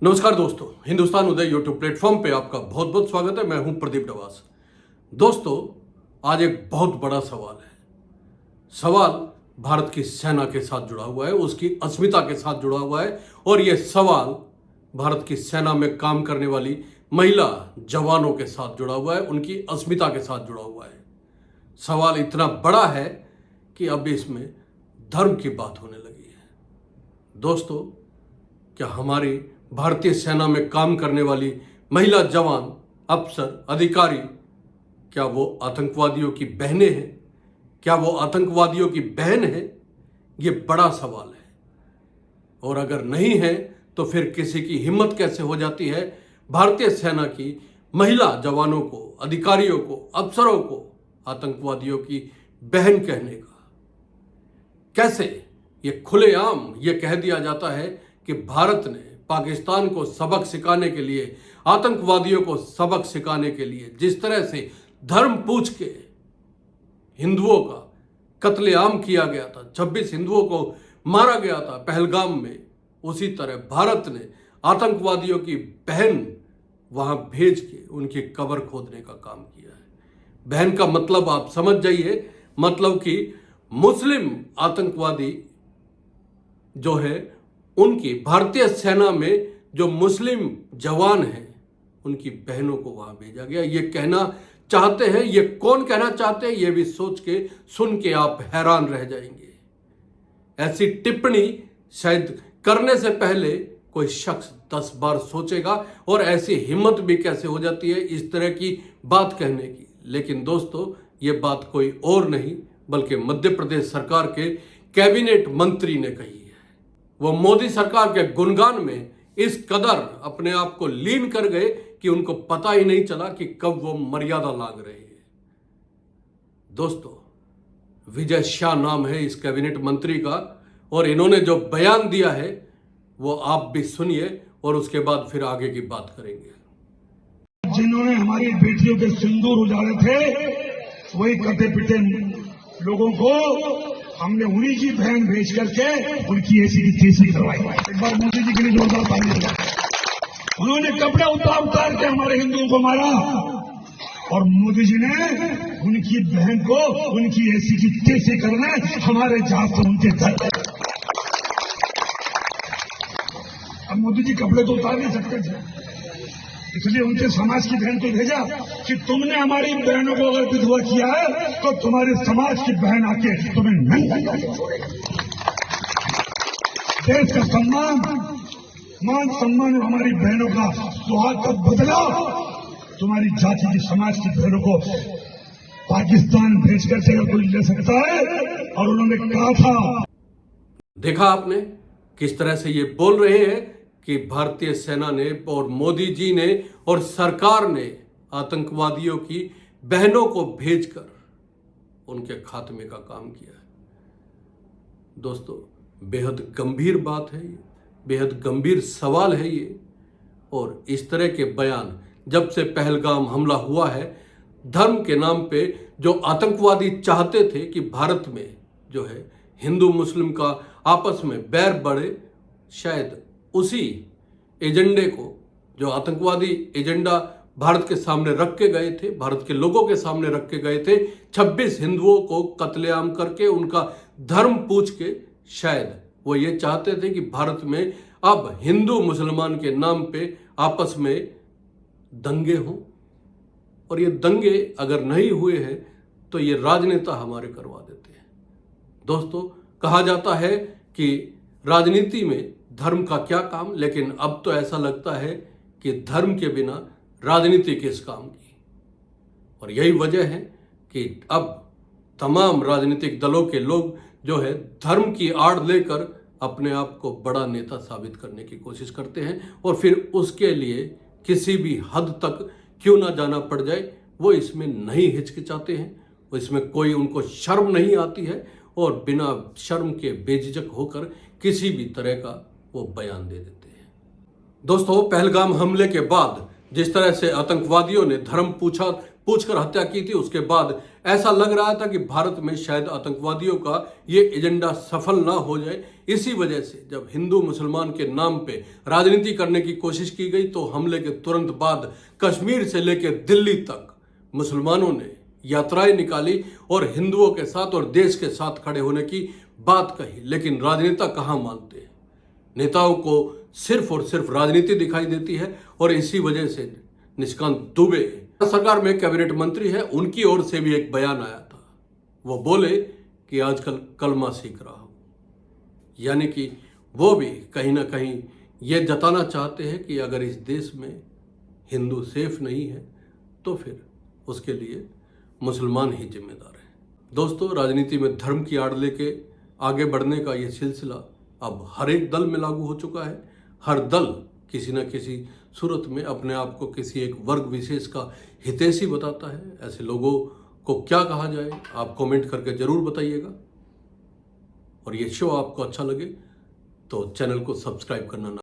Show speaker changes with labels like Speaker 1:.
Speaker 1: नमस्कार दोस्तों, हिंदुस्तान उदय YouTube platform पे आपका बहुत बहुत स्वागत है। मैं हूं प्रदीप डवास। दोस्तों, आज एक बहुत बड़ा सवाल है। सवाल भारत की सेना के साथ जुड़ा हुआ है, उसकी अस्मिता के साथ जुड़ा हुआ है और यह सवाल भारत की सेना में काम करने वाली महिला जवानों के साथ जुड़ा हुआ है, उनकी अस्मिता के साथ जुड़ा हुआ है। सवाल इतना बड़ा है कि अब इसमें धर्म की बात होने लगी है। दोस्तों, क्या हमारी भारतीय सेना में काम करने वाली महिला जवान, अफसर, अधिकारी, क्या वो आतंकवादियों की बहनें हैं? क्या वो आतंकवादियों की बहन है? ये बड़ा सवाल है। और अगर नहीं है तो फिर किसी की हिम्मत कैसे हो जाती है भारतीय सेना की महिला जवानों को, अधिकारियों को, अफसरों को आतंकवादियों की बहन कहने का? कैसे ये खुलेआम ये कह दिया जाता है कि भारत ने पाकिस्तान को सबक सिखाने के लिए, आतंकवादियों को सबक सिखाने के लिए जिस तरह से धर्म पूछ के हिंदुओं का कत्लेआम किया गया था, 26 हिंदुओं को मारा गया था पहलगाम में, उसी तरह भारत ने आतंकवादियों की बहन वहां भेज के उनकी कब्र खोदने का काम किया है। बहन का मतलब आप समझ जाइए, मतलब कि मुस्लिम आतंकवादी जो है उनकी भारतीय सेना में जो मुस्लिम जवान हैं उनकी बहनों को वहां भेजा गया। ये कहना चाहते हैं, ये कौन कहना चाहते हैं, ये भी सोच के सुन के आप हैरान रह जाएंगे। ऐसी टिप्पणी शायद करने से पहले कोई शख्स 10 बार सोचेगा और ऐसी हिम्मत भी कैसे हो जाती है इस तरह की बात कहने की। लेकिन दोस्तों, ये बात कोई और नहीं बल्कि मध्य प्रदेश सरकार के कैबिनेट मंत्री ने कही है। वो मोदी सरकार के गुणगान में इस कदर अपने आप को लीन कर गए कि उनको पता ही नहीं चला कि कब वो मर्यादा लांघ रहे हैं। दोस्तों, विजय शाह नाम है इस कैबिनेट मंत्री का और इन्होंने जो बयान दिया है वो आप भी सुनिए और उसके बाद फिर आगे की बात करेंगे।
Speaker 2: जिन्होंने हमारी बेटियों के सिंदूर उजाड़े थे, वही कटे पिटे लोगों को हमने उन्हीं की बहन भेज करके उनकी ऐसी की तैसी करवाई। एक बार मोदी जी के लिए जोरदार ताली बजाएं। उन्होंने कपड़े उतार के हमारे हिंदुओं को मारा और मोदी जी ने उनकी बहन को उनकी ऐसी की तैसी करना हमारे जहाज से उनके घर। अब मोदी जी कपड़े तो उतार नहीं सकते थे, इसलिए उनके समाज की बहन को भेजा कि तुमने हमारी बहनों को अगर विधवा किया है तो तुम्हारे समाज की बहन आके तुम्हें नंगा करके छोड़ेगी। देश का सम्मान, मान सम्मान और हमारी बहनों का सुहाग का बदला तुम्हारी जाति की, समाज की बहनों को पाकिस्तान भेज करके कोई ले सकता है। और उन्होंने कहा था,
Speaker 1: देखा आपने किस तरह से ये बोल रहे हैं कि भारतीय सेना ने और मोदी जी ने और सरकार ने आतंकवादियों की बहनों को भेजकर उनके खात्मे का काम किया है। दोस्तों, बेहद गंभीर बात है ये, बेहद गंभीर सवाल है ये। और इस तरह के बयान जब से पहलगाम हमला हुआ है, धर्म के नाम पे जो आतंकवादी चाहते थे कि भारत में जो है हिंदू मुस्लिम का आपस में बैर बढ़े, शायद उसी एजेंडे को, जो आतंकवादी एजेंडा भारत के सामने रख के गए थे, भारत के लोगों के सामने रख के गए थे, 26 हिंदुओं को कत्लेआम करके उनका धर्म पूछ के, शायद वो ये चाहते थे कि भारत में अब हिंदू मुसलमान के नाम पे आपस में दंगे हों। और ये दंगे अगर नहीं हुए हैं तो ये राजनेता हमारे करवा देते हैं। दोस्तों, कहा जाता है कि राजनीति में धर्म का क्या काम, लेकिन अब तो ऐसा लगता है कि धर्म के बिना राजनीति किस काम की। और यही वजह है कि अब तमाम राजनीतिक दलों के लोग जो है धर्म की आड़ लेकर अपने आप को बड़ा नेता साबित करने की कोशिश करते हैं और फिर उसके लिए किसी भी हद तक क्यों ना जाना पड़ जाए, वो इसमें नहीं हिचकिचाते हैं, वो इसमें कोई उनको शर्म नहीं आती है और बिना शर्म के बेझिझक होकर किसी भी तरह का वो बयान दे देते हैं। दोस्तों, पहलगाम हमले के बाद जिस तरह से आतंकवादियों ने धर्म पूछकर हत्या की थी, उसके बाद ऐसा लग रहा था कि भारत में शायद आतंकवादियों का ये एजेंडा सफल ना हो जाए। इसी वजह से जब हिंदू मुसलमान के नाम पे राजनीति करने की कोशिश की गई तो हमले के तुरंत बाद कश्मीर से लेकर दिल्ली तक मुसलमानों ने यात्राएं निकाली और हिंदुओं के साथ और देश के साथ खड़े होने की बात कही। लेकिन राजनेता कहाँ मानते हैं, नेताओं को सिर्फ और सिर्फ राजनीति दिखाई देती है और इसी वजह से निशिकांत दुबे सरकार में कैबिनेट मंत्री है, उनकी ओर से भी एक बयान आया था। वो बोले कि आजकल कलमा सीख रहा हूं, यानी कि वो भी कहीं ना कहीं ये जताना चाहते हैं कि अगर इस देश में हिंदू सेफ नहीं है तो फिर उसके लिए मुसलमान ही जिम्मेदार है। दोस्तों, राजनीति में धर्म की आड़ लेके आगे बढ़ने का ये सिलसिला अब हर एक दल में लागू हो चुका है। हर दल किसी न किसी सूरत में अपने आप को किसी एक वर्ग विशेष का हितैषी बताता है। ऐसे लोगों को क्या कहा जाए, आप कमेंट करके जरूर बताइएगा। और ये शो आपको अच्छा लगे तो चैनल को सब्सक्राइब करना ना